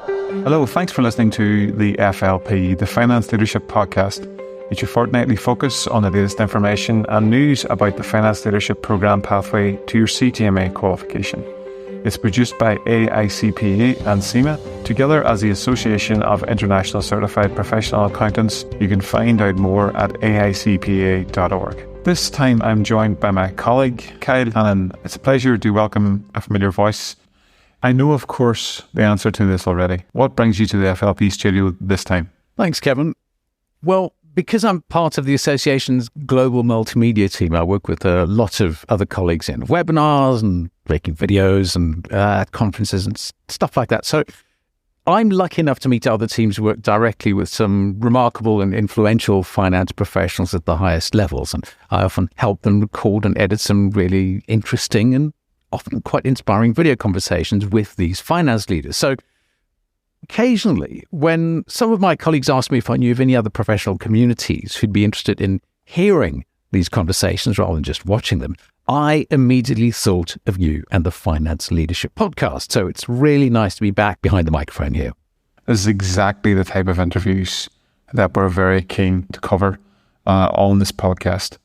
Hello, thanks for listening to the FLP, the Finance Leadership Podcast. It's your fortnightly focus on the latest information and news about the Finance Leadership Programme pathway to your CGMA qualification. It's produced by AICPA and CIMA, together as the Association of International Certified Professional Accountants. You can find out more at aicpa.org. This time I'm joined by my colleague, Kyle Hannan. It's a pleasure to welcome a familiar voice. I know, of course, the answer to this already. What brings you to the FLP studio this time? Thanks, Kevin. Well, because I'm part of the association's global multimedia team, I work with a lot of other colleagues in webinars and making videos and at conferences and stuff like that. So I'm lucky enough to meet other teams who work directly with some remarkable and influential finance professionals at the highest levels. And I often help them record and edit some really interesting and often quite inspiring video conversations with these finance leaders. So occasionally, when some of my colleagues ask me if I knew of any other professional communities who'd be interested in hearing these conversations rather than just watching them, I immediately thought of you and the Finance Leadership Podcast. So it's really nice to be back behind the microphone here. This is exactly the type of interviews that we're very keen to cover on this podcast.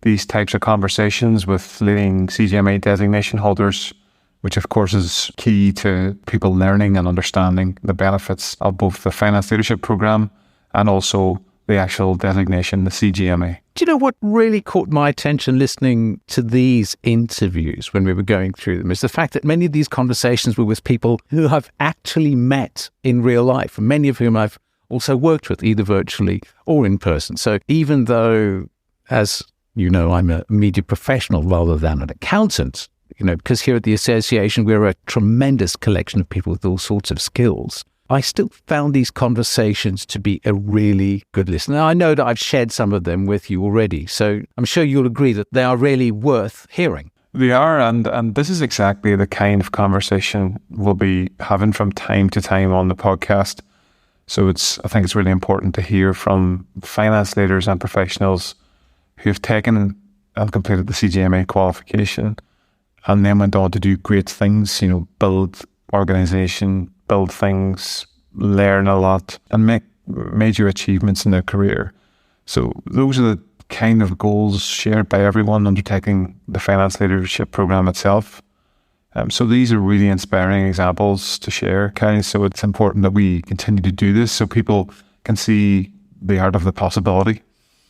These types of conversations with leading CGMA designation holders, which of course is key to people learning and understanding the benefits of both the Finance Leadership Programme and also the actual designation, the CGMA. Do you know what really caught my attention listening to these interviews when we were going through them is the fact that many of these conversations were with people who I've actually met in real life, and many of whom I've also worked with either virtually or in person. So even though, as you know, I'm a media professional rather than an accountant, because here at the association, we're a tremendous collection of people with all sorts of skills. I still found these conversations to be a really good listen. Now, I know that I've shared some of them with you already, so I'm sure you'll agree that they are really worth hearing. They are, and this is exactly the kind of conversation we'll be having from time to time on the podcast. So I think it's really important to hear from finance leaders and professionals who have taken and completed the CGMA qualification and then went on to do great things, build organisation, build things, learn a lot and make major achievements in their career. So those are the kind of goals shared by everyone undertaking the Finance Leadership Programme itself. So these are really inspiring examples to share, Kyle. So it's important that we continue to do this so people can see the art of the possibility.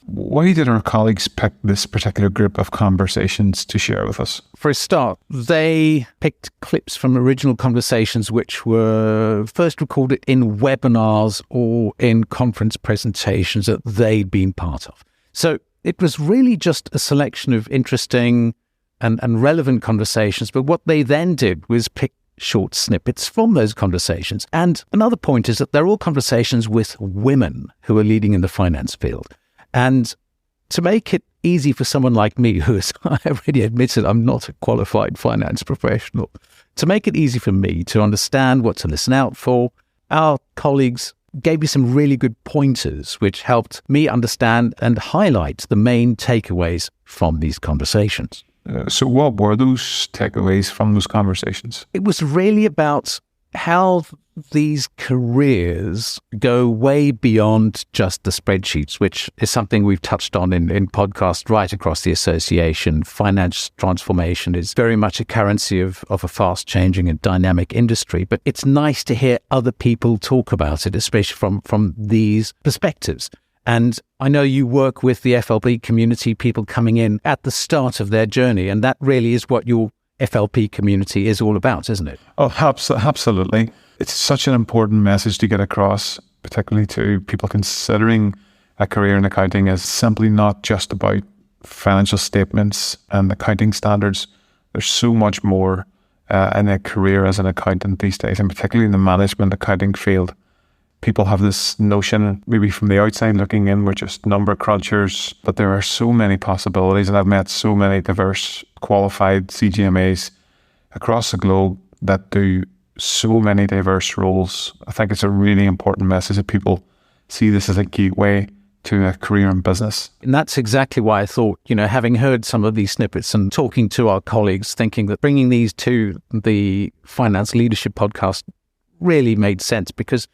Why did our colleagues pick this particular group of conversations to share with us? For a start, they picked clips from original conversations which were first recorded in webinars or in conference presentations that they'd been part of. So it was really just a selection of interesting and relevant conversations. But what they then did was pick short snippets from those conversations. And another point is that they're all conversations with women who are leading in the finance field. And to make it easy for someone like me, who is, I already admitted, I'm not a qualified finance professional, to make it easy for me to understand what to listen out for, our colleagues gave me some really good pointers, which helped me understand and highlight the main takeaways from these conversations. So what were those takeaways from those conversations? It was really about how these careers go way beyond just the spreadsheets, which is something we've touched on in podcasts right across the association. Finance transformation is very much a currency of a fast-changing and dynamic industry, but it's nice to hear other people talk about it, especially from these perspectives. And I know you work with the FLP community, people coming in at the start of their journey, and that really is what your FLP community is all about, isn't it? Oh, absolutely. It's such an important message to get across, particularly to people considering a career in accounting as simply not just about financial statements and accounting standards. There's so much more in a career as an accountant these days, and particularly in the management accounting field. People have this notion, maybe from the outside looking in, we're just number crunchers, but there are so many possibilities, and I've met so many diverse, qualified CGMAs across the globe that do so many diverse roles. I think it's a really important message that people see this as a gateway to a career in business. And that's exactly why I thought, having heard some of these snippets and talking to our colleagues, thinking that bringing these to the Finance Leadership Podcast really made sense because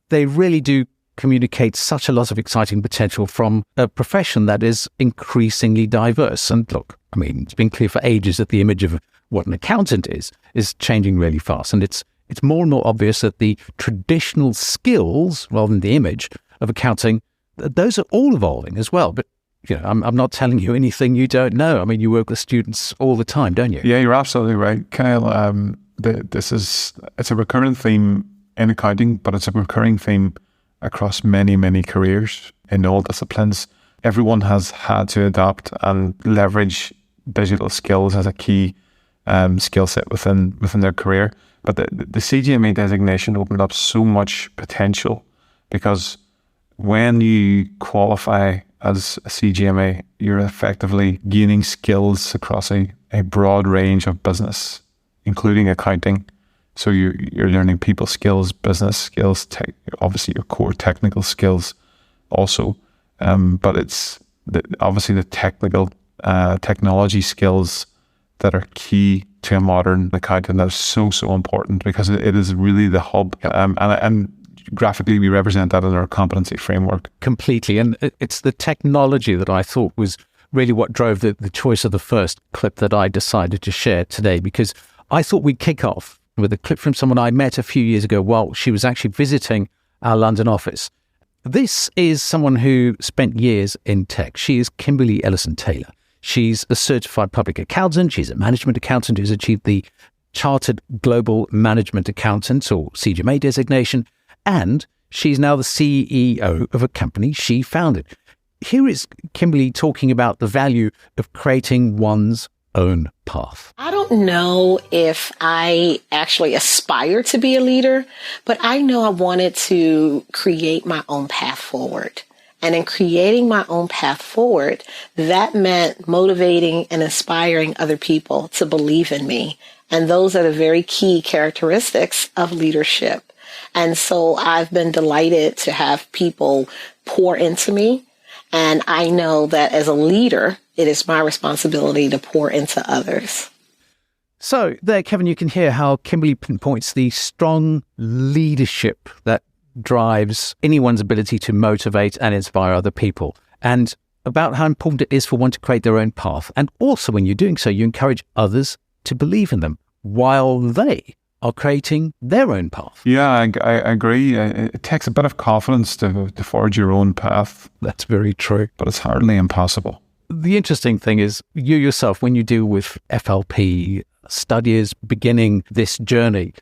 they really do communicate such a lot of exciting potential from a profession that is increasingly diverse. And look, I mean, it's been clear for ages that the image of what an accountant is changing really fast. And it's more and more obvious that the traditional skills, rather than the image of accounting, those are all evolving as well. But I'm not telling you anything you don't know. I mean, you work with students all the time, don't you? Yeah, you're absolutely right, Kyle. It's a recurring theme in accounting, but it's a recurring theme across many, many careers in all disciplines. Everyone has had to adapt and leverage digital skills as a key skill set within their career. But the CGMA designation opened up so much potential, because when you qualify as a CGMA, you're effectively gaining skills across a broad range of business, including accounting. So you're learning people skills, business skills, obviously your core technical skills also. But it's obviously the technology skills that are key to a modern accountant. That is so important, because it is really the hub. And graphically, we represent that in our competency framework. Completely. And it's the technology that I thought was really what drove the choice of the first clip that I decided to share today, because I thought we'd kick off with a clip from someone I met a few years ago while she was actually visiting our London office. This is someone who spent years in tech. She is Kimberly Ellison-Taylor. She's a certified public accountant. She's a management accountant who's achieved the Chartered Global Management Accountant, or CGMA designation, and she's now the CEO of a company she founded. Here is Kimberly talking about the value of creating one's own path. I don't know if I actually aspire to be a leader, but I know I wanted to create my own path forward. And in creating my own path forward, that meant motivating and inspiring other people to believe in me. And those are the very key characteristics of leadership. And so I've been delighted to have people pour into me. And I know that as a leader, it is my responsibility to pour into others. So there, Kevin, you can hear how Kimberly pinpoints the strong leadership that drives anyone's ability to motivate and inspire other people, and about how important it is for one to create their own path. And also, when you're doing so, you encourage others to believe in them while they are creating their own path. Yeah, I agree. It takes a bit of confidence to forge your own path. That's very true. But it's hardly impossible. The interesting thing is, you yourself, when you deal with FLP studies beginning this journey,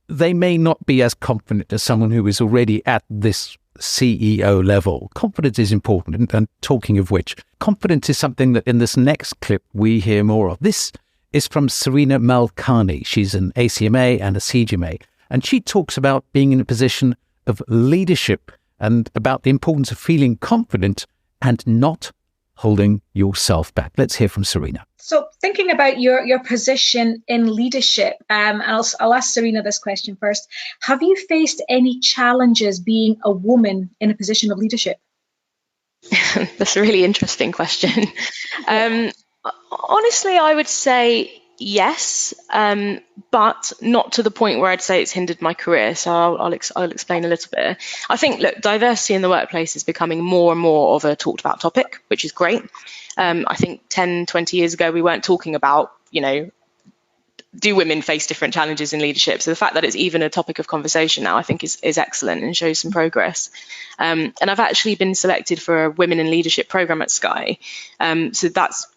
they may not be as confident as someone who is already at this CEO level. Confidence is important. And talking of which, confidence is something that in this next clip we hear more of. This is from Serena Malkani. She's an ACMA and a CGMA. And she talks about being in a position of leadership and about the importance of feeling confident and not holding yourself back. Let's hear from Serena. So thinking about your position in leadership, I'll ask Serena this question first. Have you faced any challenges being a woman in a position of leadership? That's a really interesting question. Honestly, I would say yes, but not to the point where I'd say it's hindered my career. So I'll explain a little bit. I think, look, diversity in the workplace is becoming more and more of a talked about topic, which is great. I think 10, 20 years ago, we weren't talking about, do women face different challenges in leadership? So the fact that it's even a topic of conversation now, I think is excellent and shows some progress. And I've actually been selected for a Women in Leadership Programme at Sky. So that's,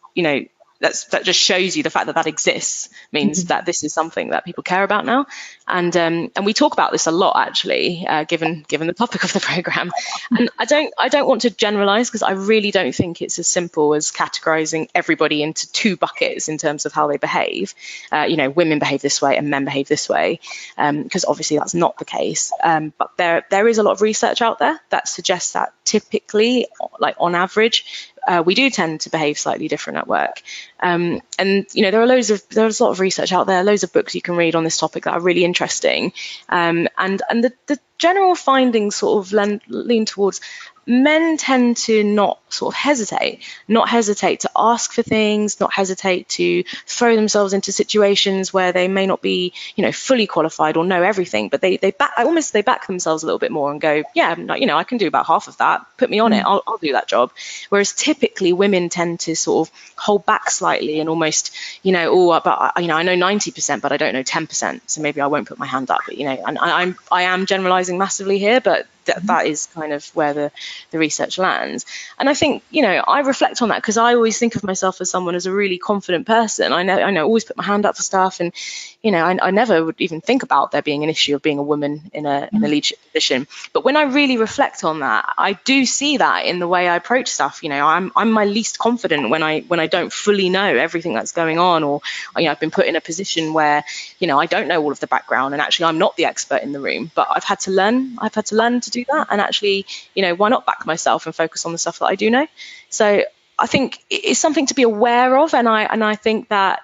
that just shows you the fact that exists means that this is something that people care about now, and we talk about this a lot actually, given the topic of the program. And I don't want to generalize, because I really don't think it's as simple as categorizing everybody into two buckets in terms of how they behave. Women behave this way and men behave this way, because obviously that's not the case. But there is a lot of research out there that suggests that typically, like on average, we do tend to behave slightly different at work. And there's a lot of research out there, loads of books you can read on this topic that are really interesting. And the general findings sort of lean towards men tend to not sort of not hesitate to ask for things, not hesitate to throw themselves into situations where they may not be, fully qualified or know everything, but they back themselves a little bit more and go, yeah, I can do about half of that. Put me on it. I'll do that job. Whereas typically women tend to sort of hold back slightly and almost, I know 90%, but I don't know 10%. So maybe I won't put my hand up. But, and I am generalizing massively here, but that is kind of where the research lands. And I think, I reflect on that because I always think of myself as someone as a really confident person. I know always put my hand up for stuff, and I never would even think about there being an issue of being a woman in a leadership position. But when I really reflect on that, I do see that in the way I approach stuff. I'm my least confident when I don't fully know everything that's going on, or I've been put in a position where I don't know all of the background, and actually I'm not the expert in the room, but I've had to learn to do that, and actually why not back myself and focus on the stuff that I do know. So I think it's something to be aware of, and I think that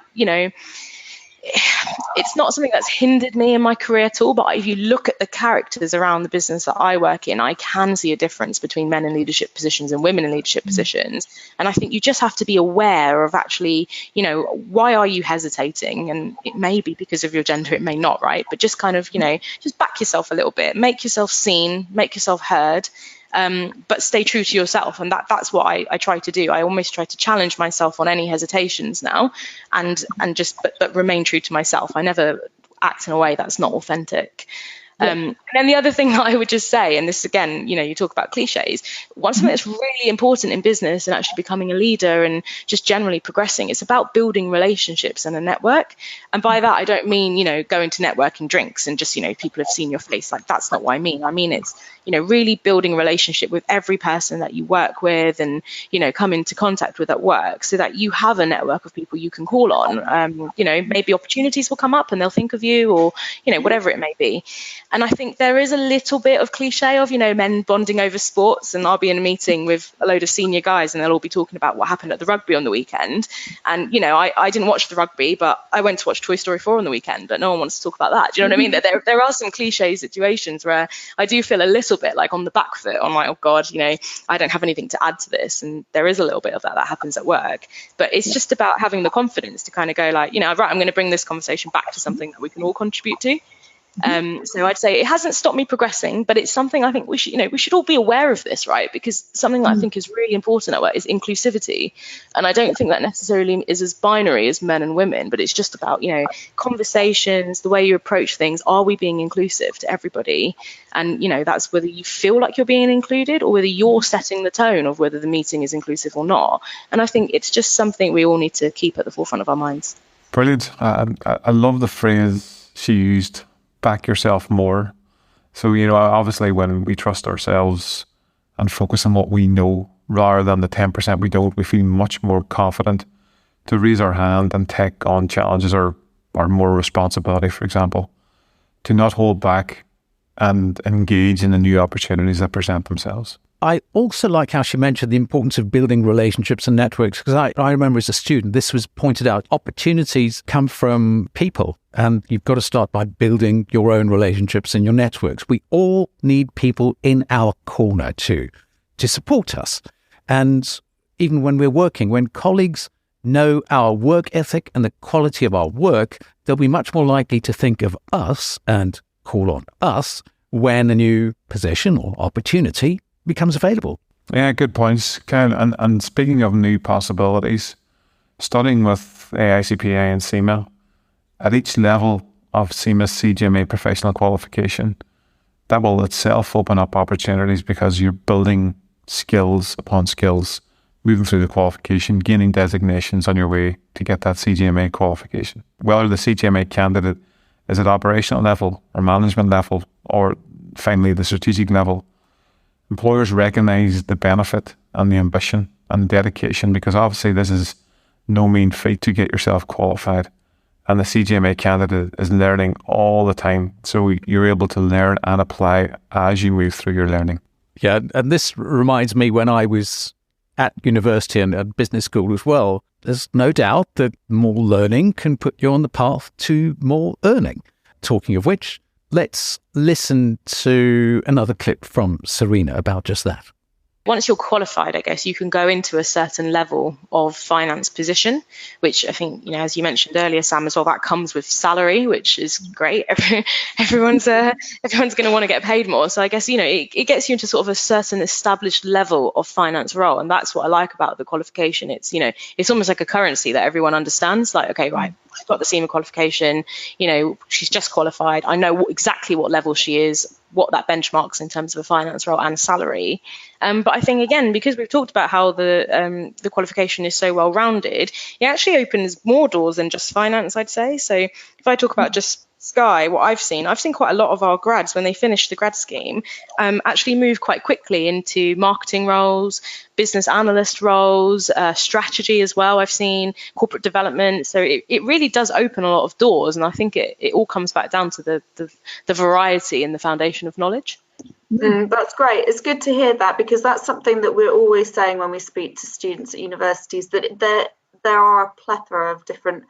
it's not something that's hindered me in my career at all. But if you look at the characters around the business that I work in, I can see a difference between men in leadership positions and women in leadership positions. And I think you just have to be aware of actually, why are you hesitating? And it may be because of your gender, it may not, right? But just kind of, just back yourself a little bit, make yourself seen, make yourself heard. But stay true to yourself, and that's what I try to do. I almost try to challenge myself on any hesitations now, and just but remain true to myself. I never act in a way that's not authentic. And then the other thing that I would just say, and this again, you talk about cliches, something that's really important in business and actually becoming a leader and just generally progressing, it's about building relationships and a network. And by that, I don't mean, going to networking drinks and just, people have seen your face. Like, that's not what I mean. I mean, it's, really building a relationship with every person that you work with and, come into contact with at work, so that you have a network of people you can call on. Maybe opportunities will come up and they'll think of you, or, whatever it may be. And I think there is a little bit of cliche of, men bonding over sports, and I'll be in a meeting with a load of senior guys and they'll all be talking about what happened at the rugby on the weekend. And, I didn't watch the rugby, but I went to watch Toy Story 4 on the weekend, but no one wants to talk about that. Do you know what I mean? There are some cliche situations where I do feel a little bit like on the back foot. I'm like, oh God, I don't have anything to add to this. And there is a little bit of that happens at work. But it's just about having the confidence to kind of go like, right, I'm going to bring this conversation back to something that we can all contribute to. So I'd say it hasn't stopped me progressing, but it's something I think we should all be aware of this, right? Because something that I think is really important at work is inclusivity. And I don't think that necessarily is as binary as men and women, but it's just about, conversations, the way you approach things. Are we being inclusive to everybody? And, that's whether you feel like you're being included or whether you're setting the tone of whether the meeting is inclusive or not. And I think it's just something we all need to keep at the forefront of our minds. Brilliant. I love the phrase she used, back yourself more. So, obviously when we trust ourselves and focus on what we know rather than the 10% we don't, we feel much more confident to raise our hand and take on challenges or more responsibility, for example, to not hold back and engage in the new opportunities that present themselves. I also like how she mentioned the importance of building relationships and networks, because I remember as a student, this was pointed out, opportunities come from people, and you've got to start by building your own relationships and your networks. We all need people in our corner to support us. And even when we're working, when colleagues know our work ethic and the quality of our work, they'll be much more likely to think of us and call on us when a new position or opportunity becomes available. Yeah, good points, Kyle. And speaking of new possibilities, studying with AICPA and CIMA, at each level of CIMA's CGMA professional qualification, that will itself open up opportunities because you're building skills upon skills, moving through the qualification, gaining designations on your way to get that CGMA qualification. Whether the CGMA candidate is at operational level or management level, or finally the strategic level, employers recognise the benefit and the ambition and the dedication, because obviously this is no mean feat to get yourself qualified. And the CGMA candidate is learning all the time. So you're able to learn and apply as you move through your learning. Yeah, and this reminds me when I was at university and at business school as well, there's no doubt that more learning can put you on the path to more earning. Talking of which, let's listen to another clip from Serena about just that. Once you're qualified, I guess you can go into a certain level of finance position, which I think, as you mentioned earlier, Sam, as well, that comes with salary, which is great. Everyone's going to want to get paid more. So I guess, it gets you into sort of a certain established level of finance role. And that's what I like about the qualification. It's, it's almost like a currency that everyone understands. Like, okay, right, I've got the CGMA qualification, she's just qualified. I know exactly what level she is, what that benchmarks in terms of a finance role and salary. But I think, again, because we've talked about how the qualification is so well-rounded, it actually opens more doors than just finance, I'd say. So if I talk about just Sky, what I've seen quite a lot of our grads, when they finish the grad scheme, actually move quite quickly into marketing roles, business analyst roles, strategy as well. I've seen corporate development. So it really does open a lot of doors. And I think it all comes back down to the variety and the foundation of knowledge. That's great. It's good to hear that, because that's something that we're always saying when we speak to students at universities, that there are a plethora of different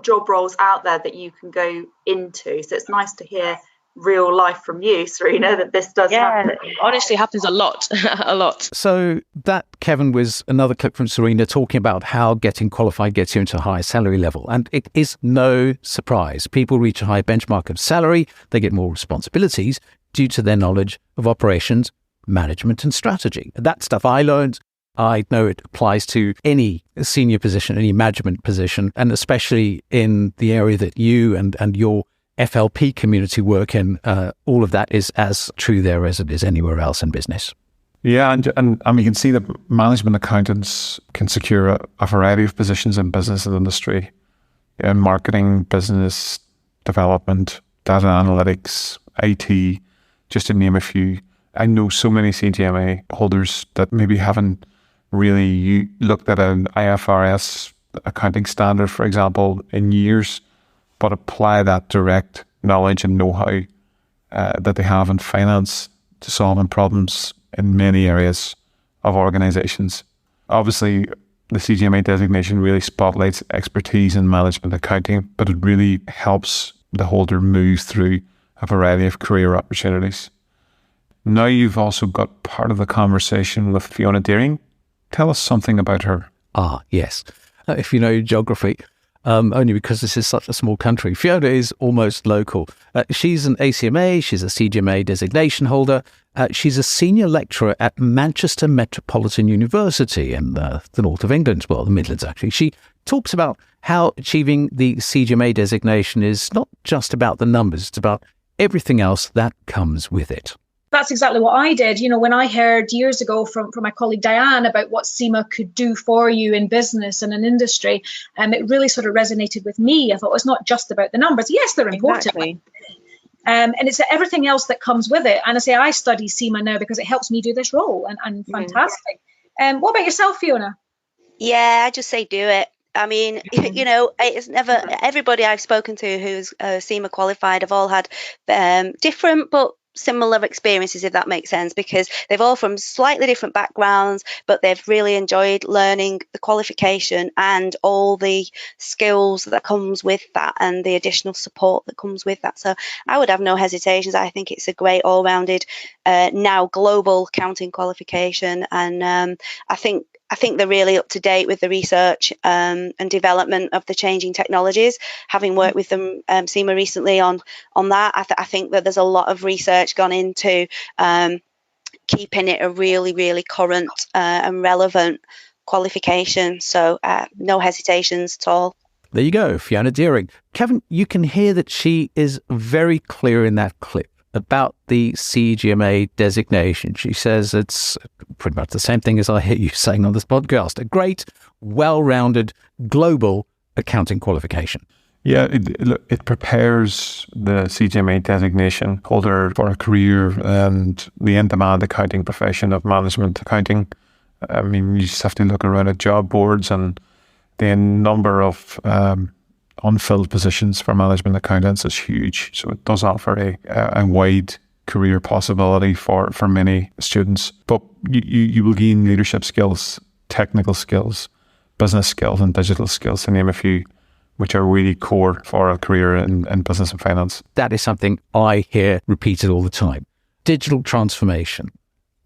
job roles out there that you can go into. So it's nice to hear real life from you, Serena, that this does happen. Honestly, happens a lot. A lot. So that, Kevin, was another clip from Serena talking about how getting qualified gets you into a higher salary level. And it is no surprise. People reach a high benchmark of salary, they get more responsibilities due to their knowledge of operations, management and strategy. That stuff I learned. I know it applies to any senior position, any management position, and especially in the area that you and your FLP community work in. All of that is as true there as it is anywhere else in business. Yeah, and we can see that management accountants can secure a variety of positions in business and industry, in marketing, business development, data analytics, IT, just to name a few. I know so many CGMA holders that maybe haven't really looked at an IFRS accounting standard, for example, in years, but apply that direct knowledge and know-how that they have in finance to solving problems in many areas of organizations. Obviously, the CGMA designation really spotlights expertise in management accounting, but it really helps the holder move through a variety of career opportunities. Now you've also got part of the conversation with Fiona Deering. Tell us something about her. Yes. If you know geography, only because this is such a small country. Fiona is almost local. She's an ACMA, she's a CGMA designation holder. She's a senior lecturer at Manchester Metropolitan University in the north of England, well, the Midlands actually. She talks about how achieving the CGMA designation is not just about the numbers, it's about everything else that comes with it. That's exactly what I did. When I heard years ago from my colleague Diane about what CIMA could do for you in business and in industry, it really sort of resonated with me. I thought it's not just about the numbers. Yes, they're important. Exactly. And it's everything else that comes with it. And I study CIMA now because it helps me do this role, and fantastic. What about yourself, Fiona? Yeah, I just say do it. I mean, it's never, everybody I've spoken to who's CIMA qualified have all had different but similar experiences, if that makes sense, because they've all from slightly different backgrounds, but they've really enjoyed learning the qualification and all the skills that comes with that and the additional support that comes with that. So I would have no hesitations. I think it's a great all-rounded now global accounting qualification, and I think they're really up to date with the research and development of the changing technologies. Having worked with them, CIMA recently on that, I think that there's a lot of research gone into keeping it a really, really current and relevant qualification. So no hesitations at all. There you go, Fiona Deering. Kevin, you can hear that she is very clear in that clip about the CGMA designation. She says it's pretty much the same thing as I hear you saying on this podcast. A great, well-rounded, global accounting qualification. Yeah, it prepares the CGMA designation holder for a career and the in-demand accounting profession of management accounting. I mean, you just have to look around at job boards, and the number of unfilled positions for management accountants is huge. So it does offer a wide career possibility for many students. But you will gain leadership skills, technical skills, business skills and digital skills, to name a few, which are really core for a career in business and finance. That is something I hear repeated all the time. Digital transformation.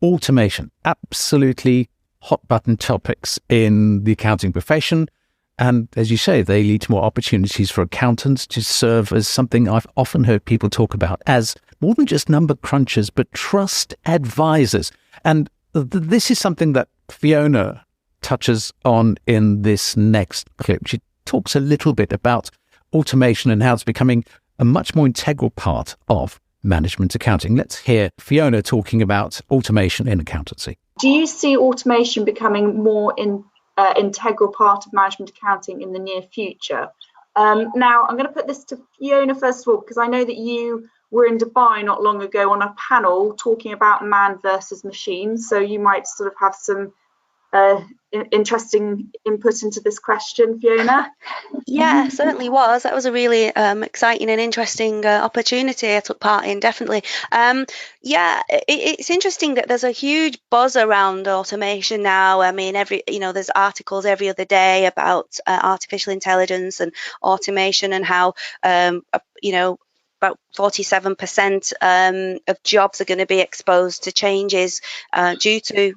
automation, absolutely hot button topics in the accounting profession. And as you say, they lead to more opportunities for accountants to serve as something I've often heard people talk about as more than just number crunchers, but trust advisors. And this is something that Fiona touches on in this next clip. She talks a little bit about automation and how it's becoming a much more integral part of management accounting. Let's hear Fiona talking about automation in accountancy. Do you see automation becoming more integral part of management accounting in the near future? Now, I'm going to put this to Fiona first of all, because I know that you were in Dubai not long ago on a panel talking about man versus machine. So you might sort of have some interesting input into this question, Fiona. Yeah, certainly was. That was a really exciting and interesting opportunity I took part in, definitely. It's interesting that there's a huge buzz around automation now. I mean, there's articles every other day about artificial intelligence and automation and how, about 47% of jobs are going to be exposed to changes due to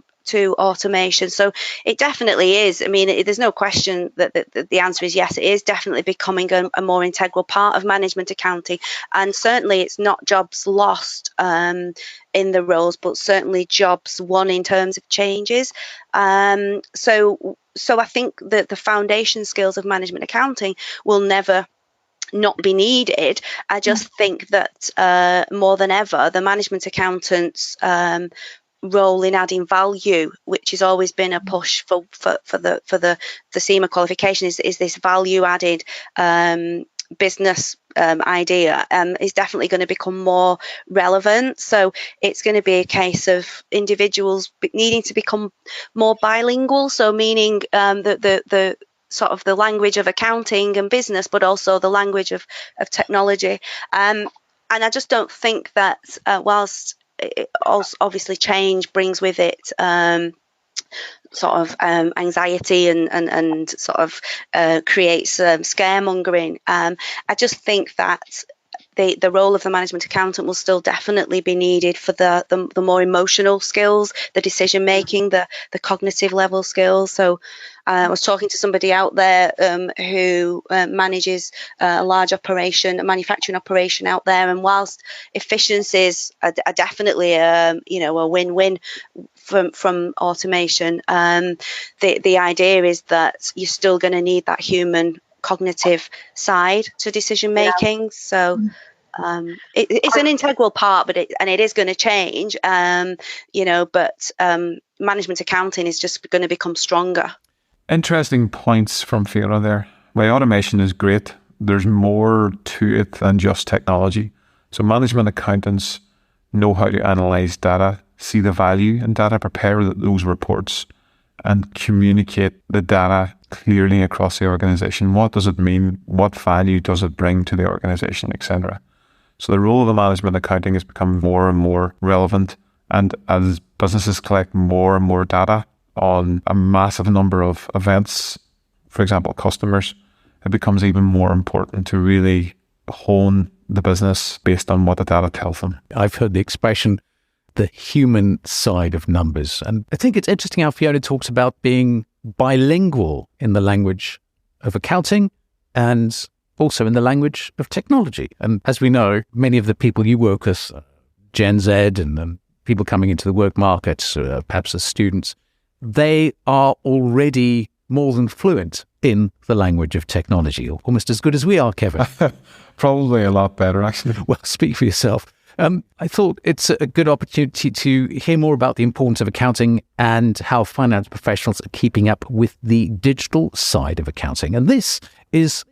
automation. So it definitely is. I mean, there's no question that the answer is yes, it is definitely becoming a more integral part of management accounting. And certainly it's not jobs lost in the roles, but certainly jobs won in terms of changes. So I think that the foundation skills of management accounting will never not be needed. I just think that more than ever, the management accountants role in adding value, which has always been a push for the CGMA qualification, is this value added business idea is definitely going to become more relevant. So it's going to be a case of individuals needing to become more bilingual, so meaning the sort of the language of accounting and business, but also the language of technology. And I just don't think that whilst obviously change brings with it anxiety and sort of creates scaremongering, I just think that the role of the management accountant will still definitely be needed for the more emotional skills, the decision making, the cognitive level skills. So I was talking to somebody out there who manages a large operation, a manufacturing operation out there, and whilst efficiencies are definitely a win-win from automation, the idea is that you're still going to need that human cognitive side to decision making. So it's an integral part, but it is going to change. But management accounting is just going to become stronger. Interesting points from Fiona there. While automation is great, there's more to it than just technology. So management accountants know how to analyze data, see the value in data, prepare those reports, and communicate the data clearly across the organization. What does it mean? What value does it bring to the organization, etc.? So the role of the management accounting has become more and more relevant. And as businesses collect more and more data on a massive number of events, for example, customers, it becomes even more important to really hone the business based on what the data tells them. I've heard the expression, the human side of numbers. And I think it's interesting how Fiona talks about being bilingual in the language of accounting and also in the language of technology. And as we know, many of the people you work with, Gen Z and people coming into the work market, perhaps as students, they are already more than fluent in the language of technology, almost as good as we are, Kevin. Probably a lot better, actually. Well, speak for yourself. I thought it's a good opportunity to hear more about the importance of accounting and how finance professionals are keeping up with the digital side of accounting. And this is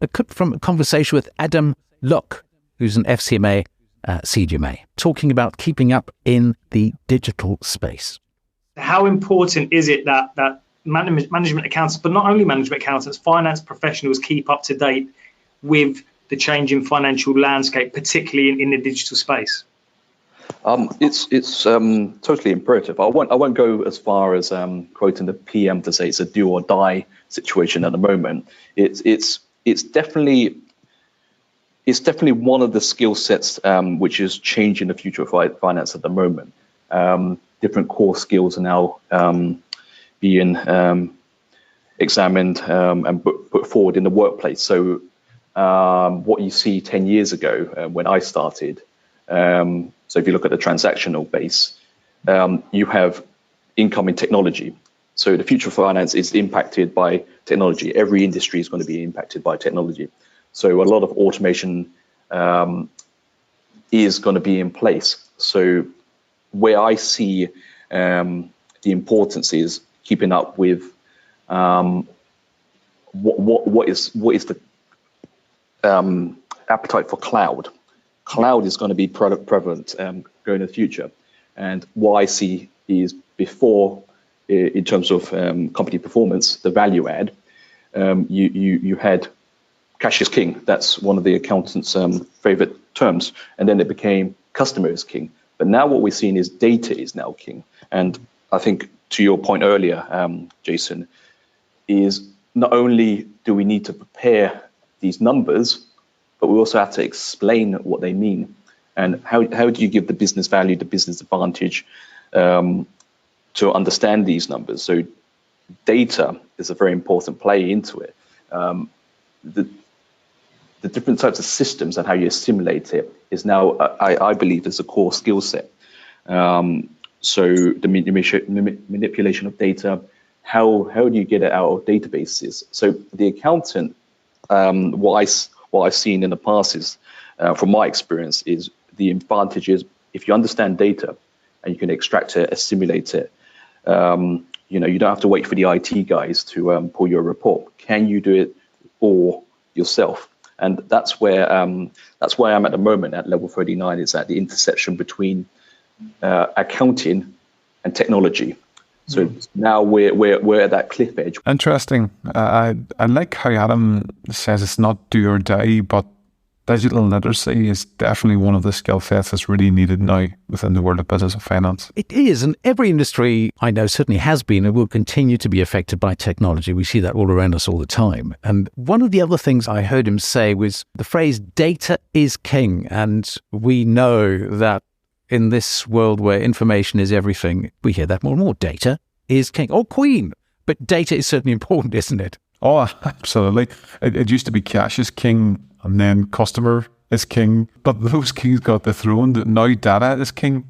a clip from a conversation with Adam Locke, who's an FCMA CGMA, talking about keeping up in the digital space. How important is it that management accountants, but not only management accountants, finance professionals keep up to date with the changing financial landscape, particularly in the digital space? It's totally imperative. I won't go as far as quoting the PM to say it's a do or die situation at the moment. It's definitely one of the skill sets which is changing the future of finance at the moment. different core skills are now being examined and put forward in the workplace. So what you see 10 years ago when I started, so if you look at the transactional base, you have income in technology. So the future of finance is impacted by technology. Every industry is going to be impacted by technology. So a lot of automation is going to be in place. So where I see the importance is keeping up with what is the appetite for cloud. Cloud is going to be prevalent going in the future. And what I see is before, in terms of company performance, the value add, you had cash is king. That's one of the accountants' favorite terms. And then it became customer is king. But now what we're seeing is data is now king. And I think to your point earlier, Jason, is not only do we need to prepare these numbers, but we also have to explain what they mean. And how do you give the business value, the business advantage to understand these numbers? So data is a very important play into it. The different types of systems and how you assimilate it is now, I believe, is a core skill set. So the manipulation of data, how do you get it out of databases? So the accountant, what I've seen in the past is, from my experience, is the advantage is if you understand data and you can extract it, assimilate it, you don't have to wait for the IT guys to pull your report. Can you do it for yourself? And that's where I'm at the moment at level 39. Is at the intersection between accounting and technology. So now we're at that cliff edge. Interesting. I like how Adam says it's not do or die, but digital literacy is definitely one of the skill sets that's really needed now within the world of business and finance. It is, and every industry I know certainly has been and will continue to be affected by technology. We see that all around us all the time. And one of the other things I heard him say was the phrase data is king. And we know that in this world where information is everything, we hear that more and more. Data is king or queen, but data is certainly important, isn't it? Oh, absolutely. It used to be cash is king and then customer is king, but those kings got dethroned. Now data is king.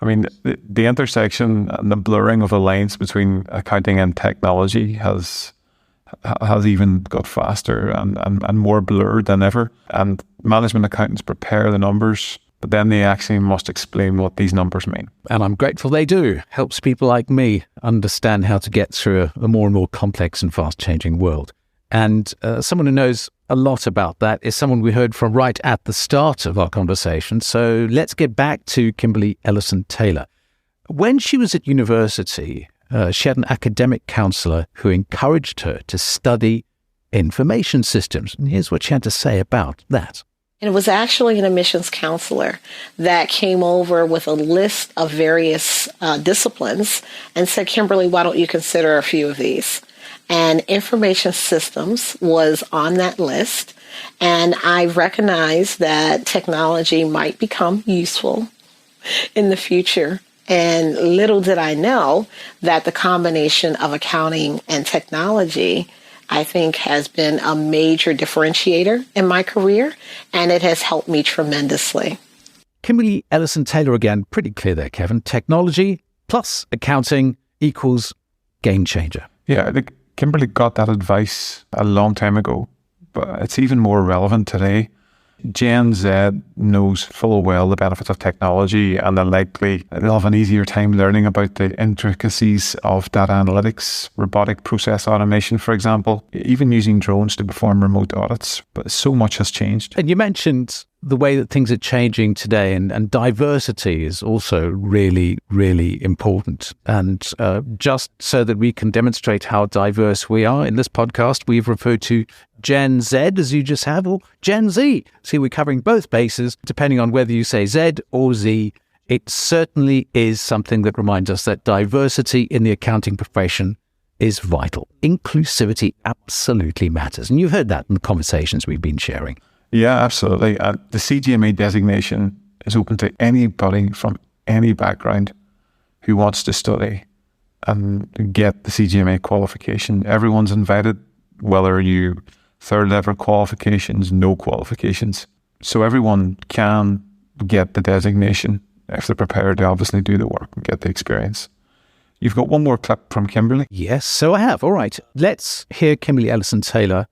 I mean, the intersection and the blurring of the lines between accounting and technology has even got faster and more blurred than ever. And management accountants prepare the numbers, but then they actually must explain what these numbers mean. And I'm grateful they do. Helps people like me understand how to get through a more and more complex and fast-changing world. And someone who knows a lot about that is someone we heard from right at the start of our conversation. So let's get back to Kimberly Ellison-Taylor. When she was at university, she had an academic counsellor who encouraged her to study information systems. And here's what she had to say about that. And it was actually an admissions counselor that came over with a list of various disciplines and said, Kimberly, why don't you consider a few of these? And information systems was on that list. And I recognized that technology might become useful in the future. And little did I know that the combination of accounting and technology, I think, has been a major differentiator in my career, and it has helped me tremendously. Kimberly Ellison-Taylor again, pretty clear there, Kevin. Technology plus accounting equals game changer. Yeah, Kimberly got that advice a long time ago, but it's even more relevant today. Gen Z knows full well the benefits of technology, and they'll have an easier time learning about the intricacies of data analytics, robotic process automation, for example, even using drones to perform remote audits. But so much has changed. And you mentioned the way that things are changing today, and diversity is also really, really important. And just so that we can demonstrate how diverse we are in this podcast, we've referred to Gen Z, as you just have, or Gen Z. See, we're covering both bases, depending on whether you say Z or Z. It certainly is something that reminds us that diversity in the accounting profession is vital. Inclusivity absolutely matters. And you've heard that in the conversations we've been sharing. Yeah, absolutely. The CGMA designation is open to anybody from any background. who wants to study and get the CGMA qualification. Everyone's invited, whether you third level qualifications, no qualifications. So everyone can get the designation if they're prepared to obviously do the work and get the experience. You've got one more clip from Kimberly. Yes, so I have. All right. Let's hear Kimberly Ellison-Taylor,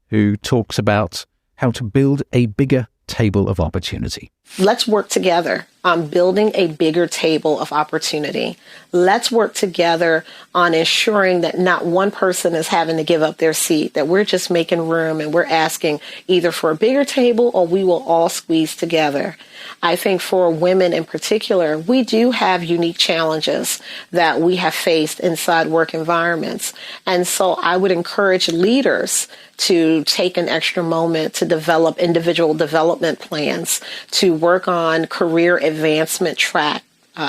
who talks about how to build a bigger table of opportunity. Let's work together on building a bigger table of opportunity. Let's work together on ensuring that not one person is having to give up their seat, that we're just making room and we're asking either for a bigger table or we will all squeeze together. I think for women in particular, we do have unique challenges that we have faced inside work environments. And so I would encourage leaders to take an extra moment to develop individual development plans, to work on career advancement track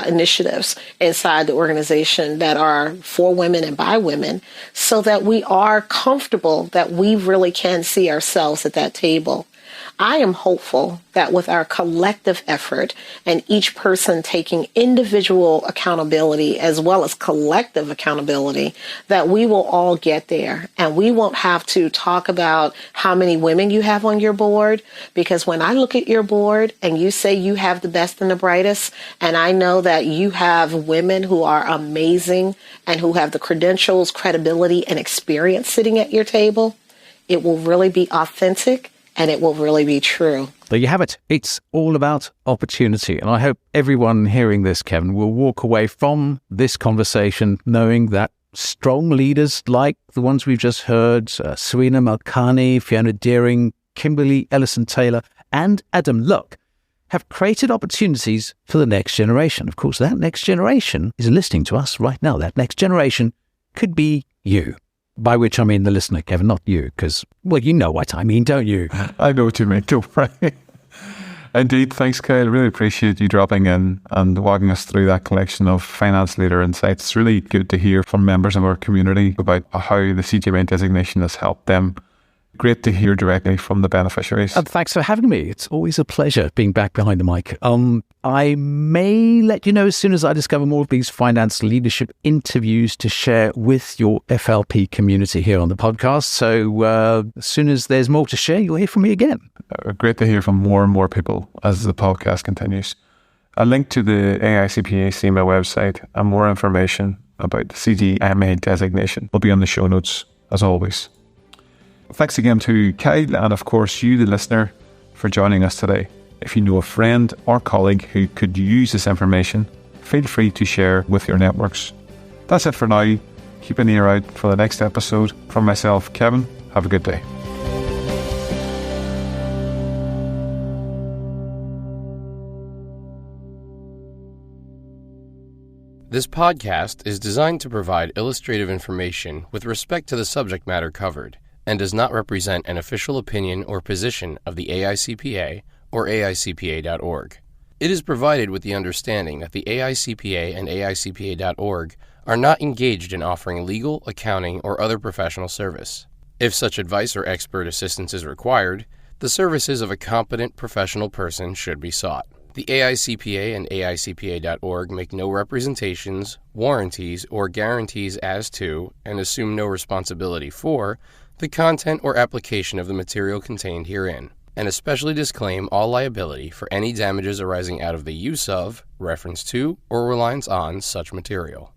initiatives inside the organization that are for women and by women, so that we are comfortable that we really can see ourselves at that table. I am hopeful that with our collective effort and each person taking individual accountability as well as collective accountability, that we will all get there and we won't have to talk about how many women you have on your board. Because when I look at your board and you say you have the best and the brightest, and I know that you have women who are amazing and who have the credentials, credibility, and experience sitting at your table, it will really be authentic. And it will really be true. There you have it. It's all about opportunity. And I hope everyone hearing this, Kevin, will walk away from this conversation knowing that strong leaders like the ones we've just heard, Serena Malkani, Fiona Deering, Kimberly Ellison-Taylor, and Adam Luck, have created opportunities for the next generation. Of course, that next generation is listening to us right now. That next generation could be you. By which I mean the listener, Kevin, not you, because, well, you know what I mean, don't you? I know what you mean, don't worry. Indeed, thanks, Kyle. Really appreciate you dropping in and walking us through that collection of finance leader insights. It's really good to hear from members of our community about how the CGMA designation has helped them. Great to hear directly from the beneficiaries. And thanks for having me. It's always a pleasure being back behind the mic. I may let you know as soon as I discover more of these finance leadership interviews to share with your FLP community here on the podcast. So as soon as there's more to share, you'll hear from me again. Great to hear from more and more people as the podcast continues. A link to the AICPA CIMA website and more information about the CGMA designation will be on the show notes, as always. Thanks again to Kyle and, of course, you, the listener, for joining us today. If you know a friend or colleague who could use this information, feel free to share with your networks. That's it for now. Keep an ear out for the next episode. From myself, Kevin, have a good day. This podcast is designed to provide illustrative information with respect to the subject matter covered, and does not represent an official opinion or position of the AICPA or AICPA.org. It is provided with the understanding that the AICPA and AICPA.org are not engaged in offering legal, accounting, or other professional service. If such advice or expert assistance is required, the services of a competent professional person should be sought. The AICPA and AICPA.org make no representations, warranties, or guarantees as to, and assume no responsibility for, the content or application of the material contained herein, and especially disclaim all liability for any damages arising out of the use of, reference to, or reliance on such material.